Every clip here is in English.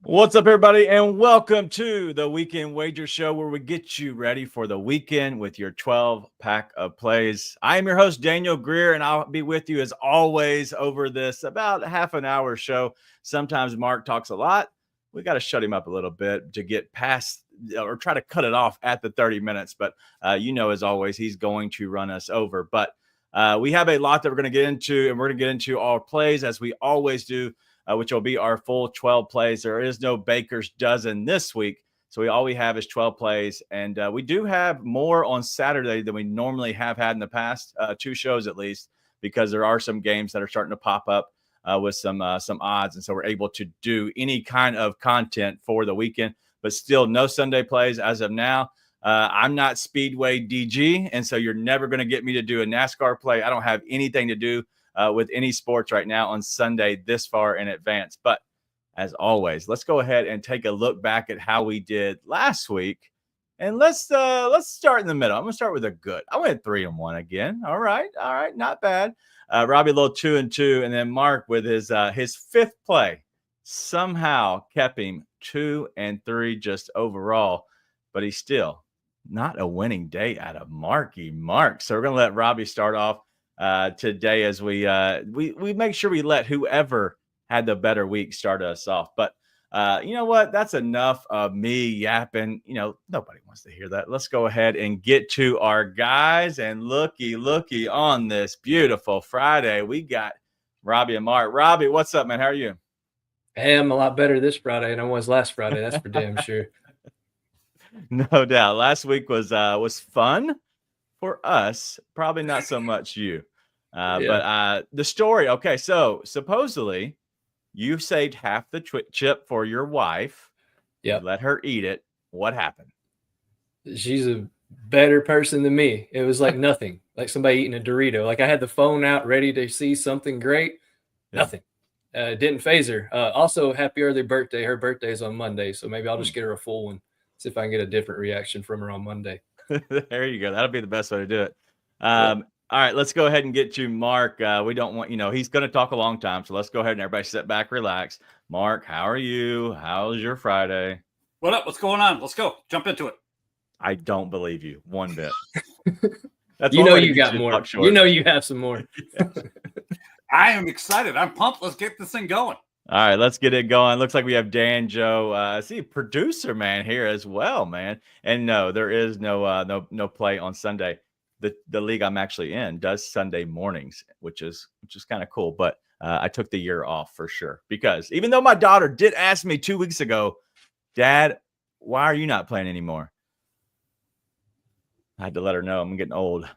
What's up, everybody, and welcome to the Weekend Wager Show, where we get you ready for the weekend with your 12-pack of plays. I am your host, Daniel Greer, and I'll be with you as always over this about half an hour show. Sometimes Mark talks a lot. We got to shut him up a little bit to get past or try to cut it off at the 30 minutes. But as always, he's going to run us over. But we have a lot that we're going to get into, and we're going to get into all plays as we always do. Which will be our full 12 plays. There is no Baker's dozen this week. So all we have is 12 plays. And we do have more on Saturday than we normally have had in the past, 2 shows at least, because there are some games that are starting to pop up with some odds. And so we're able to do any kind of content for the weekend, but still no Sunday plays as of now. I'm not Speedway DG, and so you're never going to get me to do a NASCAR play. I don't have anything to do with any sports right now on Sunday this far in advance. But as always, let's go ahead and take a look back at how we did last week. And let's start in the middle. I'm going to start with a good. I went 3-1 again. All right. Not bad. Robbie a little 2-2. And then Mark with his 5th play somehow kept him 2-3 just overall. But he's still not a winning day out of Marky Mark. So we're going to let Robbie start off today as we make sure we let whoever had the better week start us off. But you know what? That's enough of me yapping. Nobody wants to hear that. Let's go ahead and get to our guys. And looky on this beautiful Friday, we got Robbie and Mark. Robbie, what's up, man? How are you? Hey, I'm a lot better this Friday than I was last Friday. That's for damn sure. No doubt. Last week was fun for us. Probably not so much you. But the story, okay, so supposedly you saved half the chip for your wife. Yeah. Let her eat it. What happened? She's a better person than me. It was like nothing, like somebody eating a Dorito. Like I had the phone out ready to see something great. Yeah. Nothing. Didn't phase her. Also, happy early birthday. Her birthday is on Monday, so maybe I'll just get her a full one. See if I can get a different reaction from her on Monday. There you go. That'll be the best way to do it. All right, let's go ahead and get to Mark. We don't want, he's going to talk a long time. So let's go ahead and everybody sit back, relax. Mark, how are you? How's your Friday? What up? What's going on? Let's go. Jump into it. I don't believe you one bit. That's you got more. You have some more. I am excited. I'm pumped. Let's get this thing going. All right, let's get it going. Looks like we have Dan Joe. I see producer man here as well, man. And no, there is no play on Sunday. The league I'm actually in does Sunday mornings, which is kind of cool. But I took the year off for sure, because even though my daughter did ask me 2 weeks ago, Dad, why are you not playing anymore? I had to let her know I'm getting old.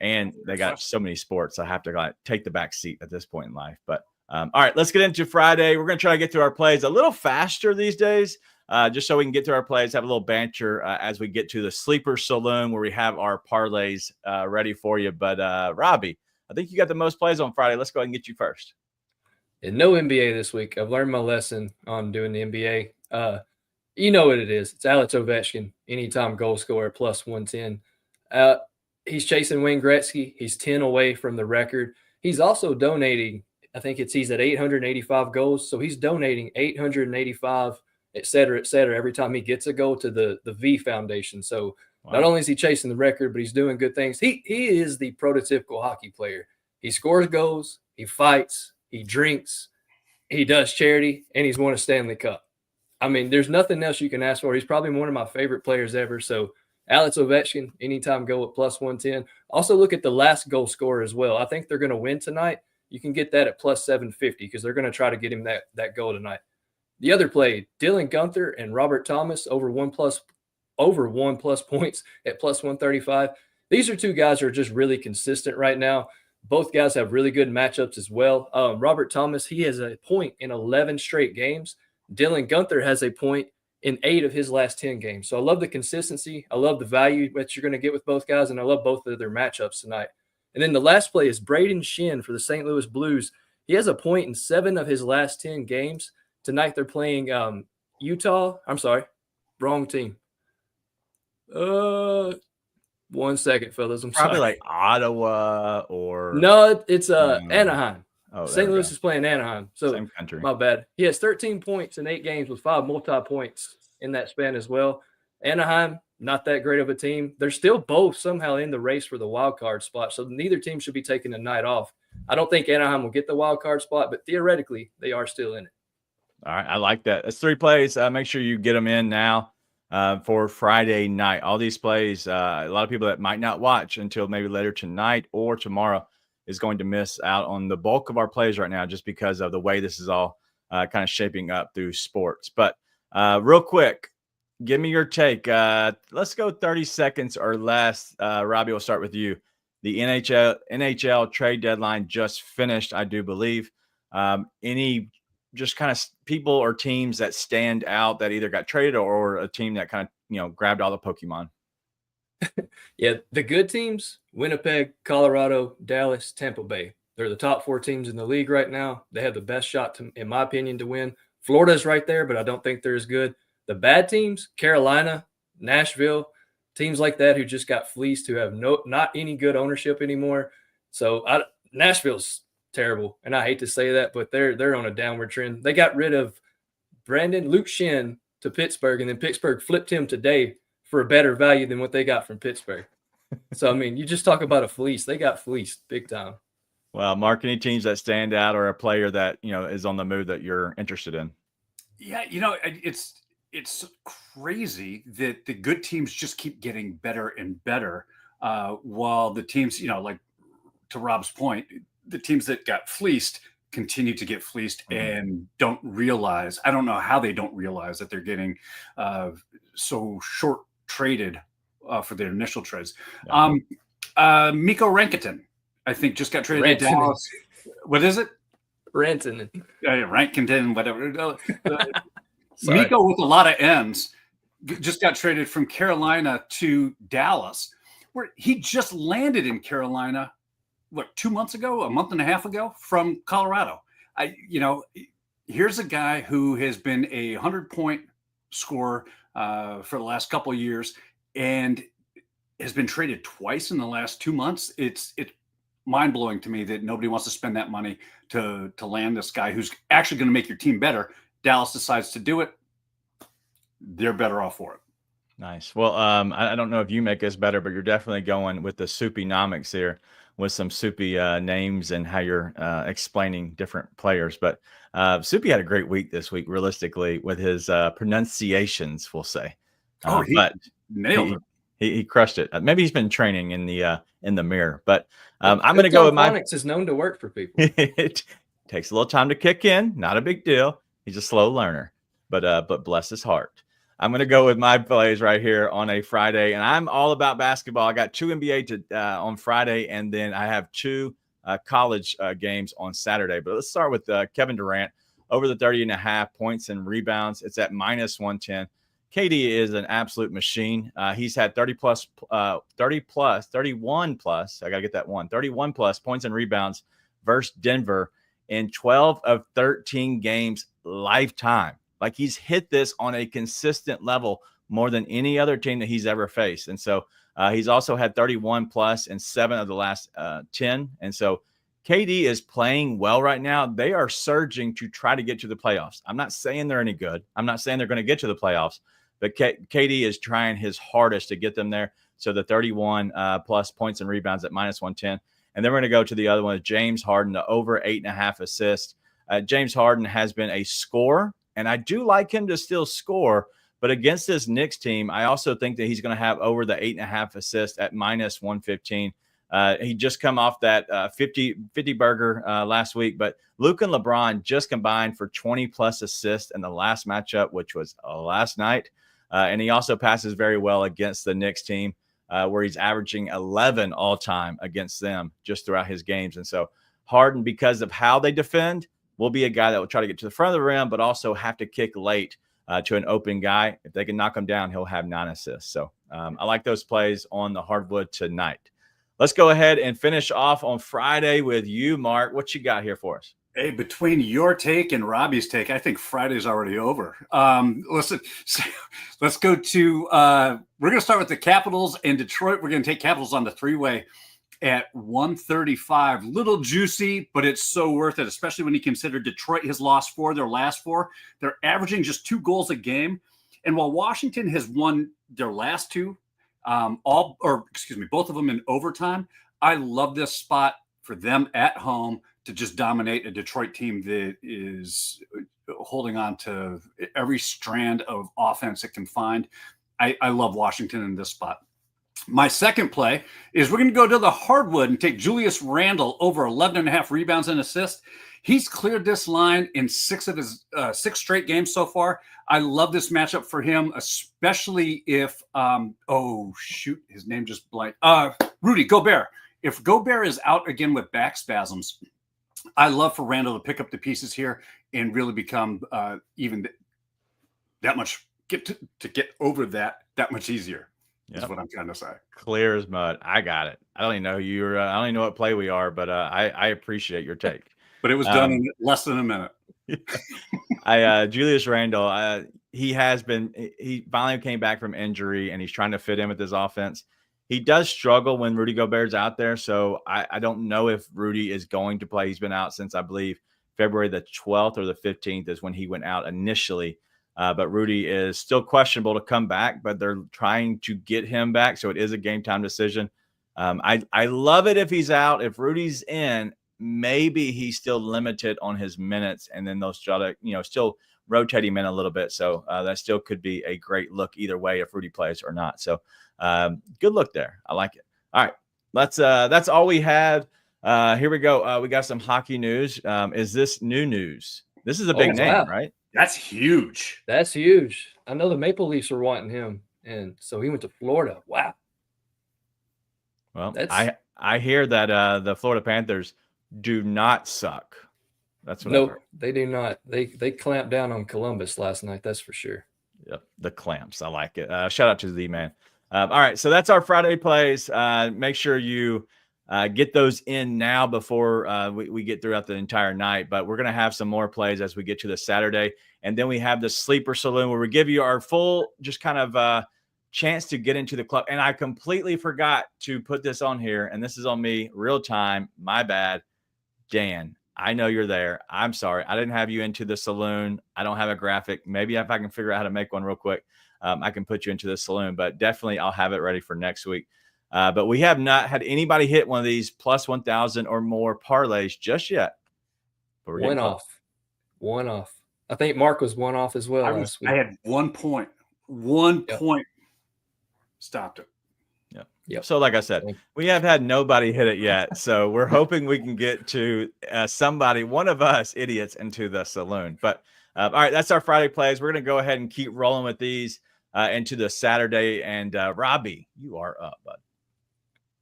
And they got so many sports. I have to take the back seat at this point in life. But all right, let's get into Friday. We're going to try to get through our plays a little faster these days, just so we can get through our plays, have a little banter as we get to the Sleeper Saloon, where we have our parlays ready for you. But Robbie, I think you got the most plays on Friday. Let's go ahead and get you first. And no NBA this week. I've learned my lesson on doing the NBA. You know what it is. It's Alex Ovechkin, anytime goal scorer, plus 110. He's chasing Wayne Gretzky. He's 10 away from the record. He's also donating. I think he's at 885 goals. So he's donating 885, et cetera, every time he gets a goal to the V Foundation. So Not only is he chasing the record, but he's doing good things. He is the prototypical hockey player. He scores goals, he fights, he drinks, he does charity, and he's won a Stanley Cup. I mean, there's nothing else you can ask for. He's probably one of my favorite players ever. So Alex Ovechkin, anytime go at plus 110. Also look at the last goal scorer as well. I think they're going to win tonight. You can get that at plus 750 because they're going to try to get him that goal tonight. The other play, Dylan Guenther and Robert Thomas over one plus points at plus 135. These are two guys who are just really consistent right now. Both guys have really good matchups as well. Robert Thomas, he has a point in 11 straight games. Dylan Guenther has a point in 8 of his last 10 games. So I love the consistency. I love the value that you're going to get with both guys, and I love both of their matchups tonight. And then the last play is Braden Shin for the St. Louis Blues. He has a point in 7 of his last 10 games. Tonight they're playing Utah. I'm sorry, wrong team. 1 second, fellas. I'm Probably sorry. like Ottawa or no, it's Anaheim. Oh, there St. we Louis go. is playing Anaheim. So Same country. my bad. He has 13 points in 8 games with 5 multi-points in that span as well. Anaheim, not that great of a team. They're still both somehow in the race for the wild card spot. So neither team should be taking a night off. I don't think Anaheim will get the wild card spot, but theoretically, they are still in it. All right, I like that. That's 3 plays. Make sure you get them in now for Friday night. All these plays, a lot of people that might not watch until maybe later tonight or tomorrow is going to miss out on the bulk of our plays right now just because of the way this is all kind of shaping up through sports. But real quick, give me your take. Let's go 30 seconds or less. Robby, we'll start with you. The NHL trade deadline just finished, I do believe. Any just kind of people or teams that stand out that either got traded or a team that kind of, grabbed all the Pokemon? Yeah, the good teams, Winnipeg, Colorado, Dallas, Tampa Bay. They're the top 4 teams in the league right now. They have the best shot, in my opinion, to win. Florida's right there, but I don't think they're as good. The bad teams, Carolina, Nashville, teams like that who just got fleeced, who have not any good ownership anymore. So Nashville's terrible, and I hate to say that, but they're on a downward trend. They got rid of Luke Shen to Pittsburgh, and then Pittsburgh flipped him today for a better value than what they got from Pittsburgh. So, I mean, you just talk about a fleece. They got fleeced big time. Well, Mark, any teams that stand out or a player that, is on the move that you're interested in? Yeah, it's crazy that the good teams just keep getting better and better, while the teams, like to Rob's point, the teams that got fleeced continue to get fleeced and don't realize. I don't know how they don't realize that they're getting so short traded for their initial trades. Yeah. Mikko Rantanen, I think, just got traded to Dallas. What is it? Rantanen. Rantanen, whatever. Mikko with a lot of M's just got traded from Carolina to Dallas, where he just landed in Carolina, 2 months ago, a month and a half ago, from Colorado. Here's a guy who has been a 100-point scorer for the last couple of years and has been traded twice in the last 2 months. It's mind-blowing to me that nobody wants to spend that money to land this guy who's actually going to make your team better. Dallas decides to do it. They're better off for it. Nice. Well, I don't know if you make us better, but you're definitely going with the soupy-nomics here with some soupy names and how you're explaining different players. But Soupy had a great week this week, realistically, with his pronunciations, we'll say. But nailed it. He crushed it. Maybe he's been training in the mirror. But I'm going to go with my. Phonics is known to work for people. It takes a little time to kick in. Not a big deal. He's a slow learner, but bless his heart. I'm going to go with my plays right here on a Friday, and I'm all about basketball. I got 2 NBA on Friday, and then I have 2 college games on Saturday. But let's start with Kevin Durant over the 30.5 points and rebounds. It's at -110. KD is an absolute machine. He's had 31 plus. I got to get that one. 31 plus points and rebounds versus Denver in 12 of 13 games lifetime. Like, he's hit this on a consistent level more than any other team that he's ever faced. And so he's also had 31 plus in 7 of the last 10. And so KD is playing well right now. They are surging to try to get to the playoffs. I'm not saying they're any good. I'm not saying they're going to get to the playoffs, but KD is trying his hardest to get them there. So the 31 plus points and rebounds at -110. And then we're going to go to the other one, James Harden, the over 8.5 assists. James Harden has been a scorer, and I do like him to still score. But against this Knicks team, I also think that he's going to have over the 8.5 assists at -115. He just come off that 50 burger last week. But Luke and LeBron just combined for 20-plus assists in the last matchup, which was last night. And he also passes very well against the Knicks team, where he's averaging 11 all-time against them just throughout his games. And so Harden, because of how they defend, will be a guy that will try to get to the front of the rim, but also have to kick late to an open guy. If they can knock him down, he'll have 9 assists. So I like those plays on the hardwood tonight. Let's go ahead and finish off on Friday with you, Mark. What you got here for us? Hey, between your take and Robbie's take, I think Friday's already over. Listen, so let's go to we're going to start with the Capitals and Detroit. We're going to take Capitals on the 3-way. at 135. Little juicy, but it's so worth it, especially when you consider Detroit has lost their last 4. They're averaging just 2 goals a game. And while Washington has won their last 2, both of them in overtime, I love this spot for them at home to just dominate a Detroit team that is holding on to every strand of offense it can find. I love Washington in this spot. My second play is we're going to go to the hardwood and take Julius Randle over 11.5 rebounds and assists. He's cleared this line in 6 of his 6 straight games so far. I love this matchup for him, especially if his name just blanked. Rudy Gobert. If Gobert is out again with back spasms, I love for Randle to pick up the pieces here and really become even that much get over that much easier. Is what I'm trying to say. Clear as mud. I got it. I don't even know who you're. I don't even know what play we are, but I appreciate your take. But it was done in less than a minute. Julius Randle, he finally came back from injury and he's trying to fit in with his offense. He does struggle when Rudy Gobert's out there. So I don't know if Rudy is going to play. He's been out since, I believe, February the 12th or the 15th is when he went out initially. But Rudy is still questionable to come back, but they're trying to get him back. So it is a game time decision. I love it if he's out. If Rudy's in, maybe he's still limited on his minutes, and then they'll try to, still rotate him in a little bit. So that still could be a great look either way if Rudy plays or not. So good look there. I like it. All right. That's all we had. Here we go. We got some hockey news. Is this new news? This is a big name, right? That's huge. That's huge. I know the Maple Leafs are wanting him, and so he went to Florida. Wow. Well, I hear that the Florida Panthers do not suck. That's what I've heard. They do not. They clamped down on Columbus last night. That's for sure. Yep, the clamps. I like it. Shout out to the man. All right, so that's our Friday plays. Make sure you get those in now before we get throughout the entire night. But we're going to have some more plays as we get to the Saturday. And then we have the Sleeper Saloon where we give you our full just kind of chance to get into the club. And I completely forgot to put this on here. And this is on me, real time. My bad. Dan, I know you're there. I'm sorry. I didn't have you into the Saloon. I don't have a graphic. Maybe if I can figure out how to make one real quick, I can put you into the Saloon. But definitely I'll have it ready for next week. But we have not had anybody hit one of these plus 1,000 or more parlays just yet. But One off. I think Mark was one off as well last week. I had 1 point. One point stopped it. Yep. So like I said, we have had nobody hit it yet. So we're hoping we can get to somebody, one of us idiots, into the Saloon. But all right, that's our Friday plays. We're going to go ahead and keep rolling with these into the Saturday. And Robby, you are up, bud.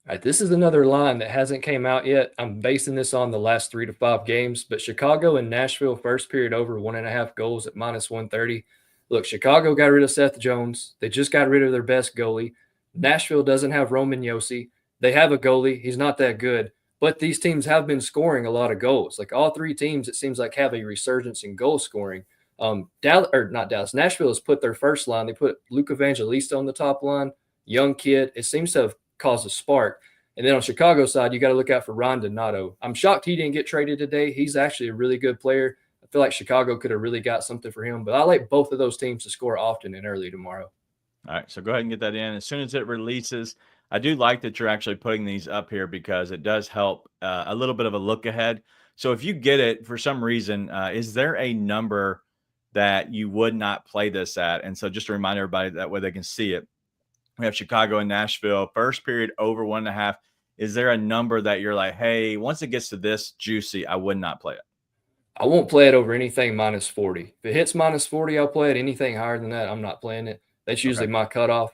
All right, this is another line that hasn't came out yet. I'm basing this on the last 3 to 5 games, but Chicago and Nashville first period over 1.5 goals at minus 130. Look, Chicago got rid of Seth Jones. They just got rid of their best goalie. Nashville doesn't have Roman Josi. They have a goalie. He's not that good, but these teams have been scoring a lot of goals. Like all 3 teams, it seems like have a resurgence in goal scoring. Nashville has put their first line. They put Luke Evangelista on the top line, young kid. It seems to have caused a spark. And then on Chicago side, you got to look out for Ron Donato. I'm shocked he didn't get traded today. He's actually a really good player. I feel like Chicago could have really got something for him, but I like both of those teams to score often and early tomorrow. All right, so go ahead and get that in. As soon as it releases, I do like that you're actually putting these up here because it does help a little bit of a look ahead. So if you get it for some reason, is there a number that you would not play this at? And so just to remind everybody that way they can see it. We have Chicago and Nashville, first period over 1.5. Is there a number that you're like, hey, once it gets to this juicy, I would not play it? I won't play it over anything minus 40. If it hits minus 40, I'll play it. Anything higher than that, I'm not playing it. That's usually my cutoff.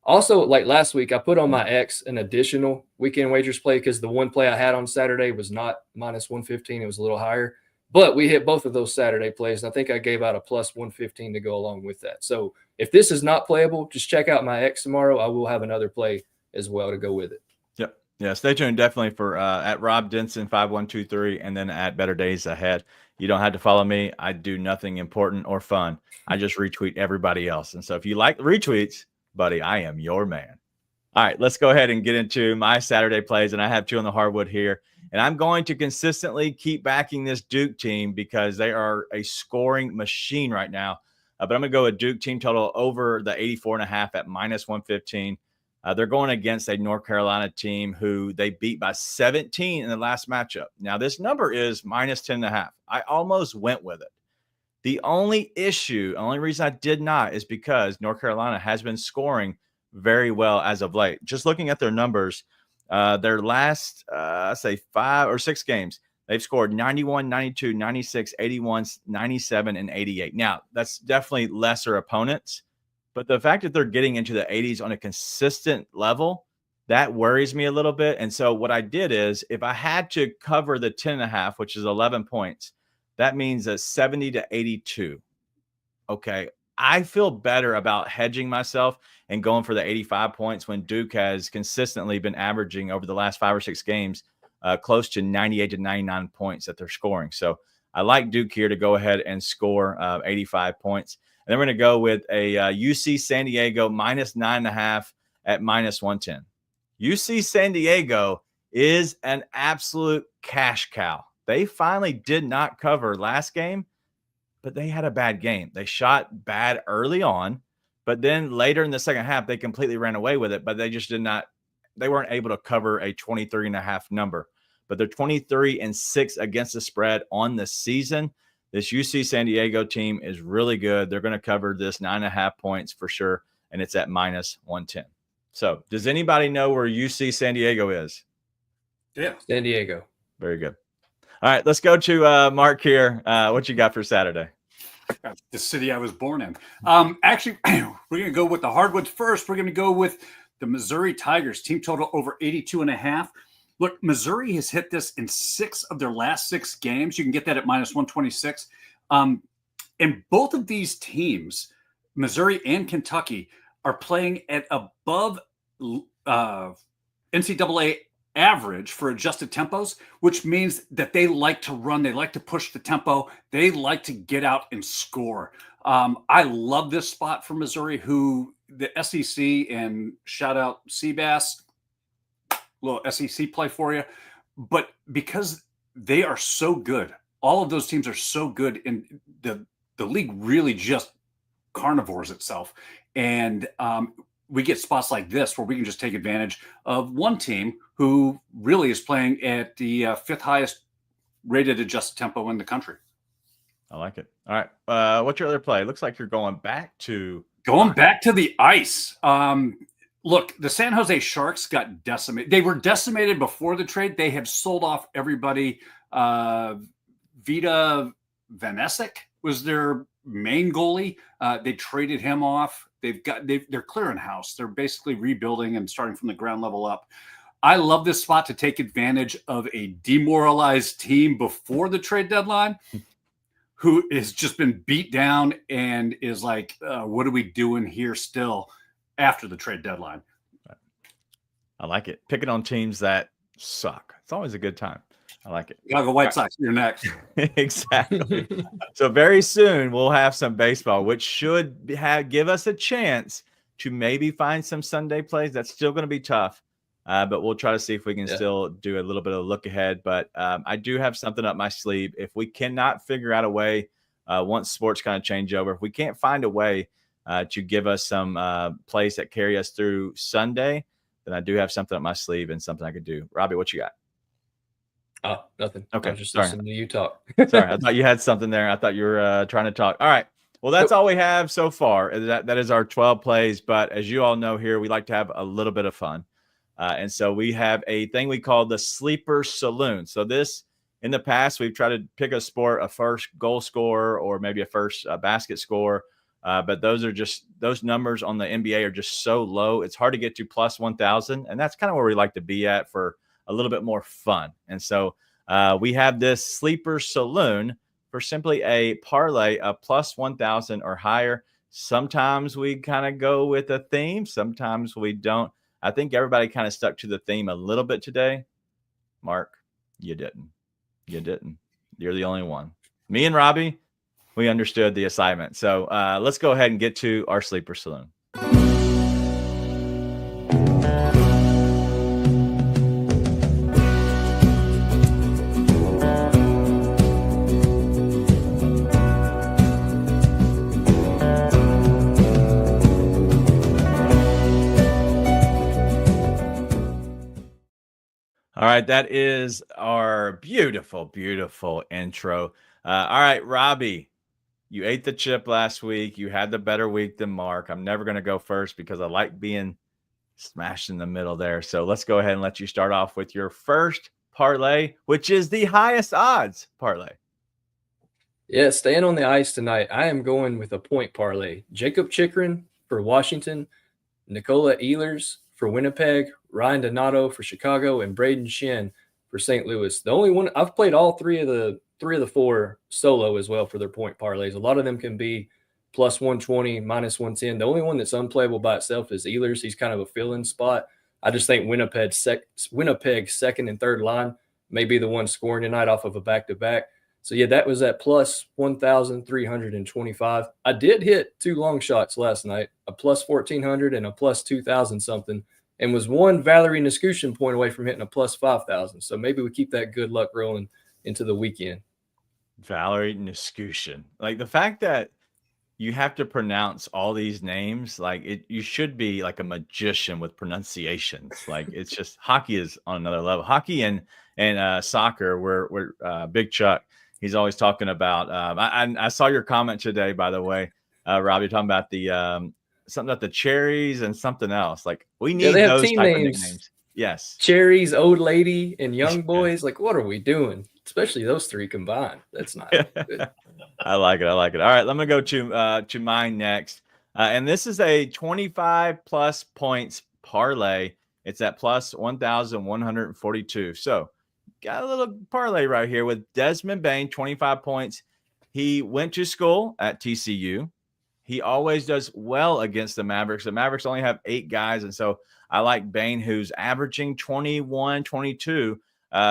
Also, like last week, I put on my X an additional weekend wagers play because the one play I had on Saturday was not minus 115. It was a little higher. But we hit both of those Saturday plays, and I think I gave out a plus 115 to go along with that. So if this is not playable, just check out my X tomorrow. I will have another play as well to go with it. Yep. Yeah, stay tuned definitely for at Rob Denson 5123 and then at Better Days Ahead. You don't have to follow me. I do nothing important or fun. I just retweet everybody else. And so if you like retweets, buddy, I am your man. All right, let's go ahead and get into my Saturday plays, and I have two on the hardwood here. And I'm going to consistently keep backing this Duke team because they are a scoring machine right now. But I'm going to go with Duke team total over the 84.5 at -115. They're going against a North Carolina team who they beat by 17 in the last matchup. Now, this number is -10.5. I almost went with it. The only reason I did not is because North Carolina has been scoring very well as of late. Just looking at their numbers, their last, say 5 or 6 games, they've scored 91, 92, 96, 81, 97, and 88. Now, that's definitely lesser opponents, but the fact that they're getting into the 80s on a consistent level, that worries me a little bit. And so what I did is if I had to cover the 10.5, which is 11 points, that means a 70 to 82. Okay. I feel better about hedging myself and going for the 85 points when Duke has consistently been averaging over the last 5 or 6 games close to 98 to 99 points that they're scoring. So I like Duke here to go ahead and score 85 points. And then we're going to go with a UC San Diego -9.5 at -110. UC San Diego is an absolute cash cow. They finally did not cover last game, but they had a bad game. They shot bad early on, but then later in the second half, they completely ran away with it, but they just they weren't able to cover a 23.5 number. But they're 23-6 against the spread on the season. This UC San Diego team is really good. They're going to cover this 9.5 points for sure, and it's at -110. So does anybody know where UC San Diego is? Yeah. San Diego. Very good. All right, let's go to Mark here. What you got for Saturday? That's the city I was born in. Actually, we're going to go with the hardwoods first. We're going to go with the Missouri Tigers, team total over 82.5. Look, Missouri has hit this in 6 of their last 6 games. You can get that at -126. And both of these teams, Missouri and Kentucky, are playing at above NCAA average for adjusted tempos, which means that they like to run, they like to push the tempo, they like to get out and score. I love this spot for Missouri, who the SEC, and shout out Seabass, little SEC play for you, but because they are so good, all of those teams are so good, and the league really just carnivores itself, and we get spots like this where we can just take advantage of one team who really is playing at the 5th highest rated adjusted tempo in the country. I like it. All right. What's your other play? Looks like you're going back to the ice. Look, the San Jose Sharks got decimated. They were decimated before the trade. They have sold off everybody. Vita Vanecek was their main goalie. They traded him off. They're clearing house. They're basically rebuilding and starting from the ground level up. I love this spot to take advantage of a demoralized team before the trade deadline who has just been beat down and is like, what are we doing here still after the trade deadline? I like it. Picking on teams that suck. It's always a good time. I like it. Chicago White Sox, you're next. Exactly. So very soon we'll have some baseball, which should give us a chance to maybe find some Sunday plays. That's still going to be tough, but we'll try to see if we can still do a little bit of look ahead. But I do have something up my sleeve. If we cannot figure out a way, once sports kind of change over, if we can't find a way to give us some plays that carry us through Sunday, then I do have something up my sleeve and something I could do. Robbie, what you got? Oh, nothing. Okay. I'm just listening to you talk. Sorry, I thought you had something there. I thought you were trying to talk. All right. Well, that's all we have so far. That is our 12 plays. But as you all know here, we like to have a little bit of fun. And so we have a thing we call the Sleeper Saloon. So this, in the past, we've tried to pick a sport, a first goal scorer or maybe a first basket scorer. But those numbers on the NBA are just so low. It's hard to get to plus 1,000. And that's kind of where we like to be at for a little bit more fun. And so we have this Sleeper Saloon for simply a parlay of plus 1,000 or higher. Sometimes we kind of go with a theme. Sometimes we don't. I think everybody kind of stuck to the theme a little bit today. Mark, you didn't. You're the only one. Me and Robbie, we understood the assignment. So let's go ahead and get to our Sleeper Saloon. All right, that is our beautiful, beautiful intro. All right, Robby, you ate the chip last week. You had the better week than Mark. I'm never going to go first because I like being smashed in the middle there. So let's go ahead and let you start off with your first parlay, which is the highest odds parlay. Yeah, staying on the ice tonight, I am going with a point parlay. Jacob Chikrin for Washington, Nikola Ehlers for Winnipeg, Ryan Donato for Chicago, and Braden Shen for St. Louis. The only one I've played all three of the four solo as well for their point parlays. A lot of them can be plus 120, minus 110. The only one that's unplayable by itself is Ehlers. He's kind of a fill-in spot. I just think Winnipeg's second and third line may be the one scoring tonight off of a back-to-back. So, yeah, that was at plus 1,325. I did hit two long shots last night, a plus 1,400 and a plus 2,000 something, and was one Valerie Niskushin point away from hitting a plus 5,000. So maybe we keep that good luck rolling into the weekend. Valerie Niskushin. Like the fact that you have to pronounce all these names, like you should be like a magician with pronunciations. Like it's just hockey is on another level. Hockey and soccer, we're Big Chuck. He's always talking about. I saw your comment today, by the way, Rob. You're talking about the something about the cherries and something else. Like we need those type of nicknames. Yes, Cherries, Old Lady, and Young Boys. Like what are we doing? Especially those three combined. That's not good. I like it. All right, let me go to mine next. And this is a 25 plus points parlay. It's at plus 1,142. So got a little parlay right here with Desmond Bane, 25 points. He went to school at TCU. He always does well against the Mavericks. The Mavericks only have 8 guys. And so I like Bane, who's averaging 21, 22.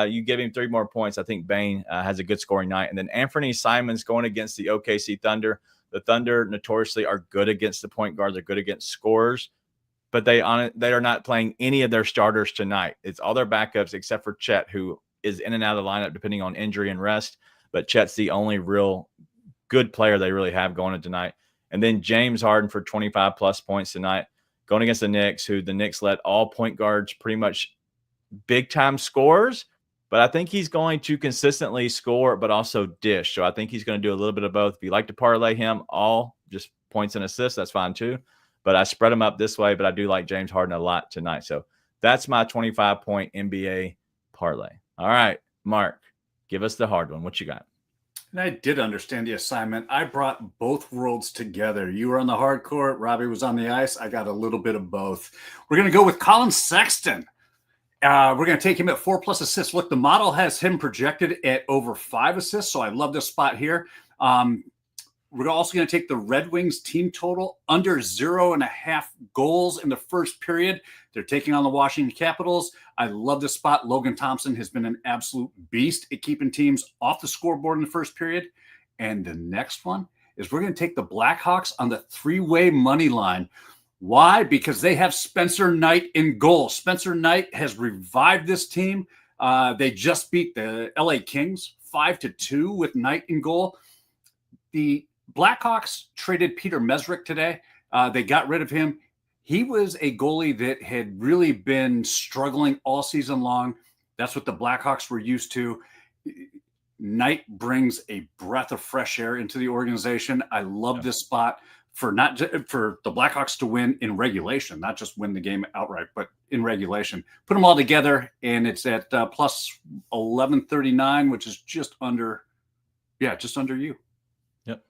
You give him 3 more points. I think Bane has a good scoring night. And then Anthony Simons going against the OKC Thunder. The Thunder notoriously are good against the point guard. They're good against scorers, but they are not playing any of their starters tonight. It's all their backups except for Chet, who is in and out of the lineup depending on injury and rest. But Chet's the only real good player they really have going in tonight. And then James Harden for 25 plus points tonight, going against the Knicks, who the Knicks let all point guards pretty much big time scores. But I think he's going to consistently score, but also dish. So I think he's going to do a little bit of both. If you like to parlay him all just points and assists, that's fine too. But I spread him up this way, but I do like James Harden a lot tonight. So that's my 25-point NBA parlay. All right, Mark, give us the hard one. What you got? And I did understand the assignment. I brought both worlds together. You were on the hard court. Robby was on the ice. I got a little bit of both. We're going to go with Colin Sexton. We're going to take him at 4+ assists. Look, the model has him projected at over 5 assists, so I love this spot here. We're also going to take the Red Wings team total under 0.5 goals in the first period. They're taking on the Washington Capitals. I love this spot. Logan Thompson has been an absolute beast at keeping teams off the scoreboard in the first period. And the next one is we're going to take the Blackhawks on the 3-way money line. Why? Because they have Spencer Knight in goal. Spencer Knight has revived this team. They just beat the LA Kings 5-2 with Knight in goal. The Blackhawks traded Peter Mesrick today. They got rid of him. He was a goalie that had really been struggling all season long. That's what the Blackhawks were used to. Knight brings a breath of fresh air into the organization. I love this spot for for the Blackhawks to win in regulation, not just win the game outright, but in regulation. Put them all together, and it's at plus 1139, which is just under you. Yep,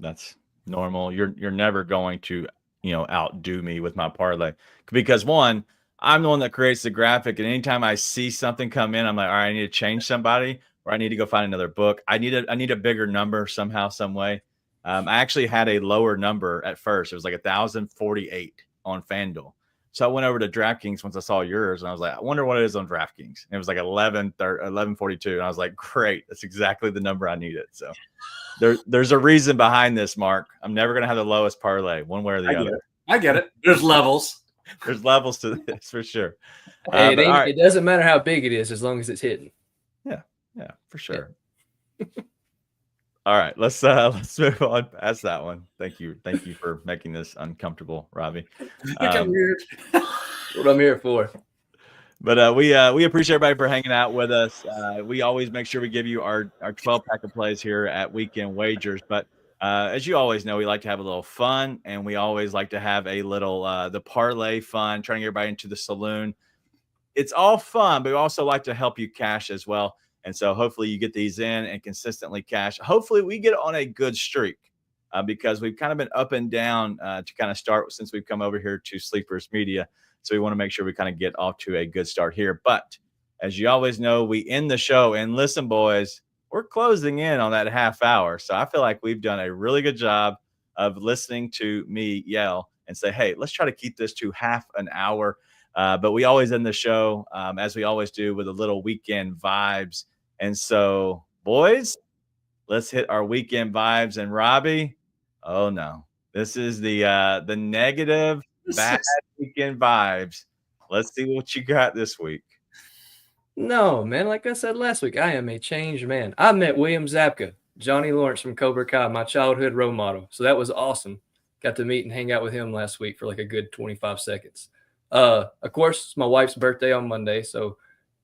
that's normal. You're never going to outdo me with my parlay because one, I'm the one that creates the graphic, and anytime I see something come in, I'm like, all right, I need to change somebody, or I need to go find another book. I need a bigger number somehow, some way. I actually had a lower number at first. It was like 1,048 on FanDuel. So I went over to DraftKings once I saw yours, and I was like, I wonder what it is on DraftKings. And it was like 1142, and I was like, great, that's exactly the number I needed. So there's a reason behind this, Mark. I'm never going to have the lowest parlay, one way or the other. I get it. There's levels. There's levels to this for sure. Hey, it doesn't matter how big it is as long as it's hitting. Yeah, for sure. Yeah. All right, let's move on past that one. Thank you for making this uncomfortable, Robby. Weird. What I'm here for. But we appreciate everybody for hanging out with us. We always make sure we give you our 12 pack of plays here at Weekend Wagers. But as you always know, we like to have a little fun, and we always like to have a little the parlay fun, trying to get everybody into the saloon. It's all fun, but we also like to help you cash as well. And so hopefully you get these in and consistently cash. Hopefully we get on a good streak because we've kind of been up and down to kind of start since we've come over here to Sleepers Media. So we want to make sure we kind of get off to a good start here. But as you always know, we end the show. And listen, boys, we're closing in on that half hour. So I feel like we've done a really good job of listening to me yell and say, hey, let's try to keep this to half an hour. But we always end the show, as we always do, with a little weekend vibes. And so, boys, let's hit our weekend vibes. And Robby, oh no, this is the negative, bad weekend vibes. Let's see what you got this week. No, man, like I said last week, I am a changed man. I met William Zabka, Johnny Lawrence from Cobra Kai, my childhood role model. So that was awesome. Got to meet and hang out with him last week for like a good 25 seconds. Of course, it's my wife's birthday on Monday, so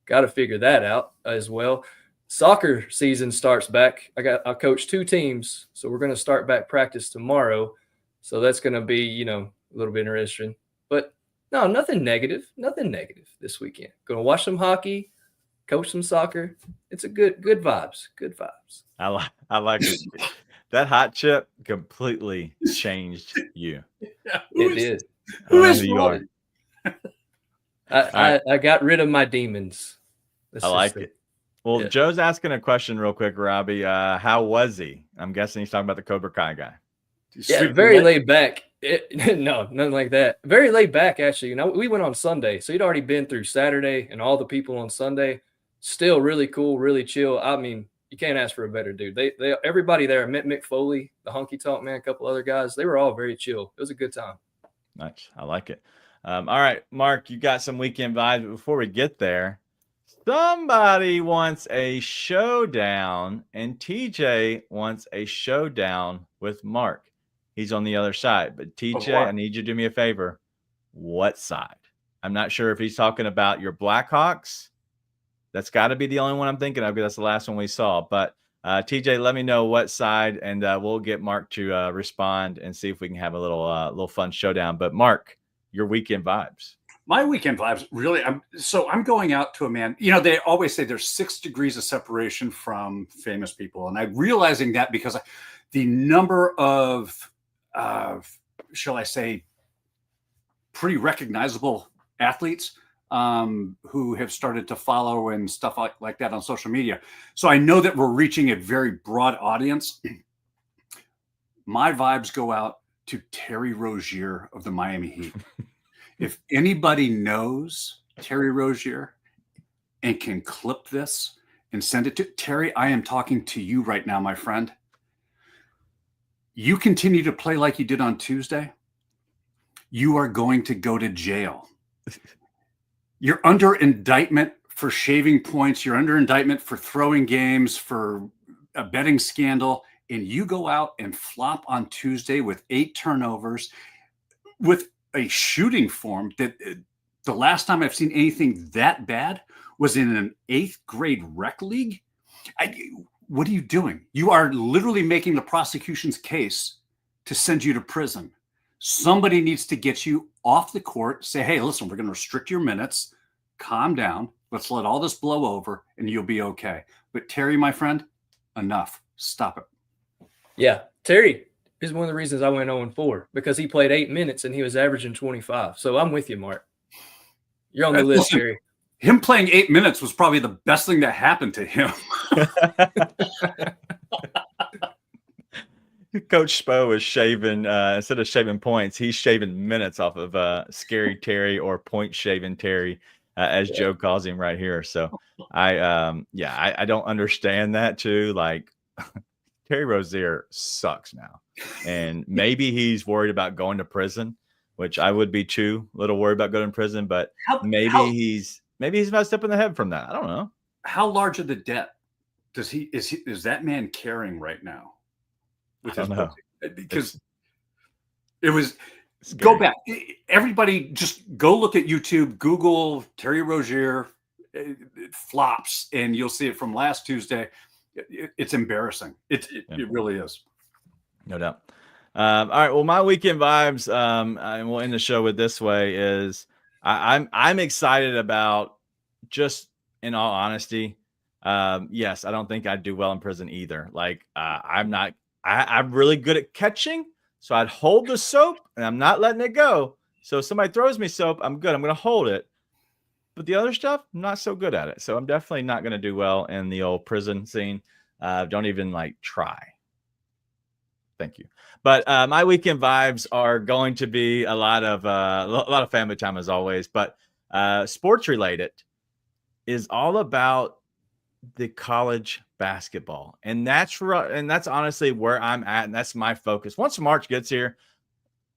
got to figure that out as well. Soccer season starts back. I coach 2 teams, so we're going to start back practice tomorrow. So that's going to be, a little bit interesting. But no, nothing negative this weekend. Going to watch some hockey, coach some soccer. It's a good vibes. Good vibes. I like it. That hot chip completely changed you. It did. Who is you are. I got rid of my demons. I like it. Well, yeah. Joe's asking a question real quick, Robby. How was he? I'm guessing he's talking about the Cobra Kai guy. Yeah, very laid back. No, nothing like that. Very laid back, actually. We went on Sunday, so he'd already been through Saturday and all the people on Sunday. Still really cool, really chill. I mean, you can't ask for a better dude. They everybody there, Mick Foley, the Honky Tonk Man, a couple other guys, they were all very chill. It was a good time. Nice. I like it. All right, Mark, you got some weekend vibes. But before we get there, somebody wants a showdown, and TJ wants a showdown with Mark. He's on the other side. But TJ, I need you to do me a favor. What side? I'm not sure if he's talking about your Blackhawks. That's got to be the only one I'm thinking of because that's the last one we saw. But TJ, let me know what side, and we'll get Mark to respond and see if we can have a little fun showdown. But Mark, your weekend vibes. My weekend vibes, really. I'm going out to a man. They always say there's 6 degrees of separation from famous people, and I'm realizing that because the number of, shall I say, pretty recognizable athletes who have started to follow and stuff like that on social media. So I know that we're reaching a very broad audience. My vibes go out to Terry Rozier of the Miami Heat. If anybody knows Terry Rozier and can clip this and send it to Terry, I am talking to you right now, my friend. You continue to play like you did on Tuesday, you are going to go to jail. You're under indictment for shaving points. You're under indictment for throwing games, for a betting scandal. And you go out and flop on Tuesday with 8 turnovers with a shooting form that the last time I've seen anything that bad was in an 8th grade rec league. What are you doing? You are literally making the prosecution's case to send you to prison. Somebody needs to get you off the court, say, hey, listen, we're going to restrict your minutes. Calm down. Let's let all this blow over and you'll be okay. But Terry, my friend, enough. Stop it. Yeah, Terry is one of the reasons I went 0-4 because he played 8 minutes and he was averaging 25. So I'm with you, Mark. You're on the list, Terry. Him playing 8 minutes was probably the best thing that happened to him. Coach Spo is shaving, instead of shaving points, he's shaving minutes off of Scary Terry or Point Shaving Terry, as Joe calls him right here. So I don't understand that too. Like Terry Rozier sucks now. And maybe he's worried about going to prison, which I would be too, a little worried about going to prison, but maybe he's messed up in the head from that. I don't know. How large of the debt is that man carrying right now? I don't know. Because it was Go back. Everybody just go look at YouTube, Google Terry Rozier flops, and you'll see it from last Tuesday. It's embarrassing. It really is. No doubt. All right. Well, my weekend vibes, and we'll end the show with this way is I'm excited about, just in all honesty. Yes, I don't think I'd do well in prison either. Like I'm really good at catching. So I'd hold the soap and I'm not letting it go. So if somebody throws me soap, I'm good. I'm going to hold it. But the other stuff, I'm not so good at it. So I'm definitely not going to do well in the old prison scene. Don't even try. Thank you. But my weekend vibes are going to be a lot of family time as always. But sports related is all about the college basketball, and that's honestly where I'm at, and that's my focus. Once March gets here,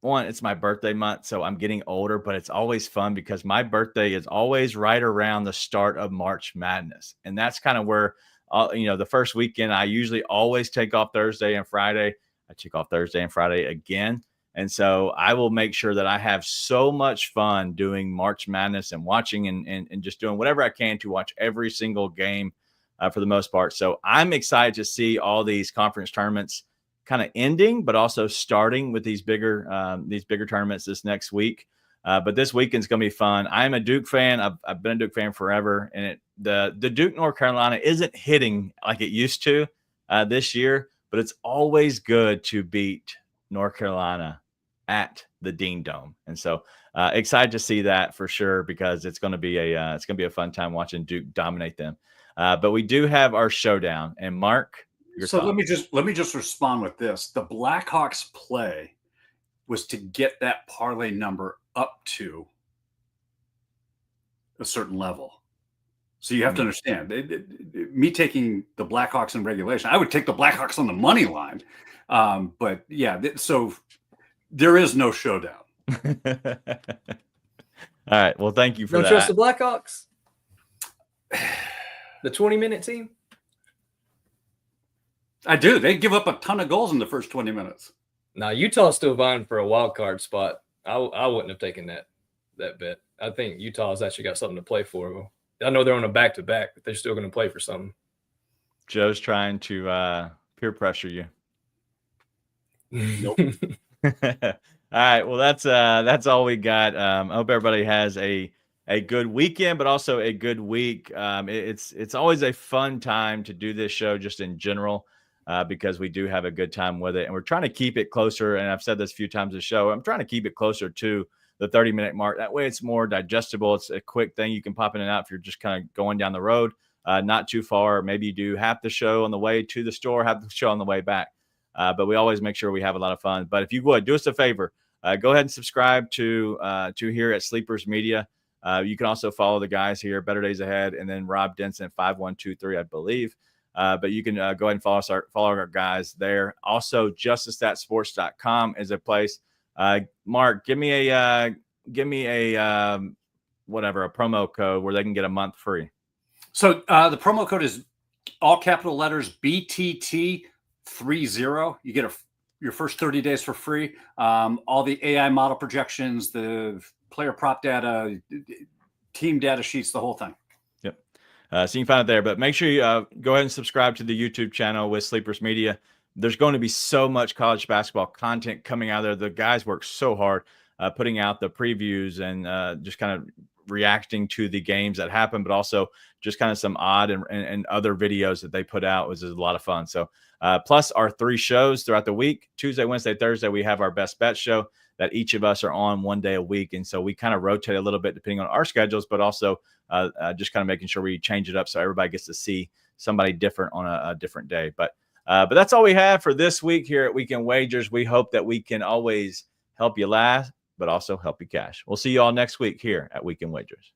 it's my birthday month, so I'm getting older, but it's always fun because my birthday is always right around the start of March Madness, and that's kind of where the first weekend I usually always take off Thursday and Friday. I take off Thursday and Friday again. And so I will make sure that I have so much fun doing March Madness and watching and just doing whatever I can to watch every single game for the most part. So I'm excited to see all these conference tournaments kind of ending, but also starting with these bigger tournaments this next week. But this weekend's going to be fun. I'm a Duke fan. I've been a Duke fan forever. And the Duke, North Carolina isn't hitting like it used to this year, but it's always good to beat North Carolina at the Dean Dome. And so excited to see that for sure, because it's going to be a fun time watching Duke dominate them. But we do have our showdown, and Mark, so let me just respond with this. The Blackhawks play was to get that parlay number up to a certain level. So you have to understand, me taking the Blackhawks in regulation, I would take the Blackhawks on the money line. But yeah, so there is no showdown. All right. Well, thank you for that. Don't trust the Blackhawks? The 20-minute team? I do. They give up a ton of goals in the first 20 minutes. Now, Utah's still vying for a wild card spot. I wouldn't have taken that bet. I think Utah's actually got something to play for. I know they're on a back-to-back, but they're still going to play for something. Joe's trying to peer pressure you. Nope. All right. Well, that's all we got. I hope everybody has a good weekend, but also a good week. It's always a fun time to do this show just in general, because we do have a good time with it. And we're trying to keep it closer. And I've said this a few times in the show, I'm trying to keep it closer to the 30-minute mark. That way it's more digestible. It's a quick thing you can pop in and out if you're just kind of going down the road, not too far. Maybe you do half the show on the way to the store, half the show on the way back. But we always make sure we have a lot of fun. But if you would, do us a favor, go ahead and subscribe to here at Sleepers Media. You can also follow the guys here, Better Days Ahead, and then Rob Denson 5123, I believe. But you can go ahead and follow our guys there. Also, JusticeThatSports.com is a place. Mark, give me a promo code where they can get a month free. So the promo code is all capital letters BTT30. You get your first 30 days for free. All the AI model projections, the player prop data, team data sheets, the whole thing. Yep. So you can find it there, but make sure you go ahead and subscribe to the YouTube channel with Sleepers Media. There's going to be so much college basketball content coming out there. The guys work so hard putting out the previews and just kind of reacting to the games that happen, but also just kind of some odd and other videos that they put out, which is a lot of fun. So plus our 3 shows throughout the week, Tuesday, Wednesday, Thursday, we have our best bet show that each of us are on one day a week. And so we kind of rotate a little bit depending on our schedules, but also just kind of making sure we change it up so everybody gets to see somebody different on a different day. But that's all we have for this week here at Weekend Wagers. We hope that we can always help you laugh, but also help you cash. We'll see you all next week here at Weekend Wagers.